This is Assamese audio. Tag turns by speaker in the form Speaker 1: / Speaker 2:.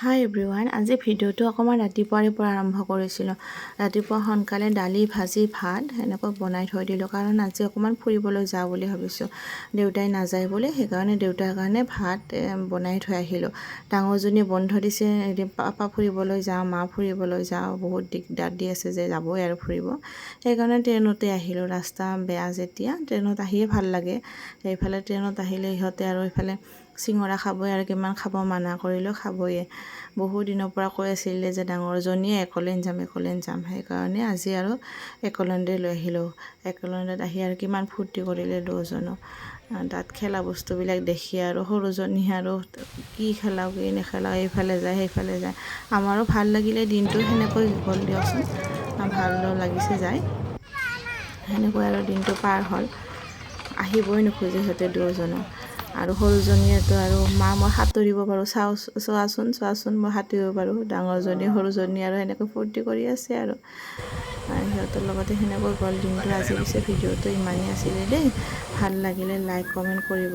Speaker 1: হাই এভৰিৱান, আজি ভিডিঅ'টো অকণমান ৰাতিপুৱাৰে পৰা আৰম্ভ কৰিছিলোঁ। ৰাতিপুৱা সোনকালে দালি ভাজি ভাত সেনেকৈ বনাই থৈ দিলোঁ, কাৰণ আজি অকণমান ফুৰিবলৈ যাওঁ বুলি ভাবিছোঁ। দেউতাই নাযায় বুলি, সেইকাৰণে দেউতাৰ কাৰণে ভাত বনাই থৈ আহিলোঁ। ডাঙৰজনী বন্ধ দিছে, পাপা ফুৰিবলৈ যাওঁ, মা ফুৰিবলৈ যাওঁ, বহুত দিগদাৰ দি আছে যে যাবই আৰু ফুৰিব। সেইকাৰণে ট্ৰেইনতে আহিলোঁ। ৰাস্তা বেয়া যেতিয়া ট্ৰেইনত আহিয়ে ভাল লাগে। সেইফালে ট্ৰেইনত আহিলে ইহঁতে আৰু এইফালে চিঙৰা খাবই, আৰু কিমান খাব মানা কৰিলেও খাবয়ে। বহু দিনৰ পৰা কৈ আছিলে যে ডাঙৰজনীয়ে একলেণ্ড যাম, সেইকাৰণে আজি আৰু একলেণ্ডে লৈ আহিলোঁ। একলেণ্ডত আহি আৰু কিমান ফূৰ্তি কৰিলে দুজনো। তাত খেলা বস্তুবিলাক দেখি আৰু সৰুজনী আৰু কি খেলাওঁ কি নেখেলাওঁ, এইফালে যায় সেইফালে যায়। আমাৰো ভাল লাগিলে, দিনটো সেনেকৈ গ'ল দিয়কচোন, ভাল লাগিছে যায়। সেনেকৈ আৰু দিনটো পাৰ হ'ল। আহিবই নোখোজে সিহঁতে দুজনো। আৰু সৰুজনীয়েতো আৰু মা মই সাঁতুৰিব পাৰোঁ, চোৱাচোন মই সাঁতুৰিব পাৰোঁ। ডাঙৰজনী সৰুজনী আৰু সেনেকৈ ফূৰ্তি কৰি আছে আৰু সিহঁতৰ লগতে সেনেকৈ গ'ল দিনটো। আজি পিছে ভিডিঅ'টো ইমানেই আছিলে দেই। ভাল লাগিলে লাইক কমেণ্ট কৰিব।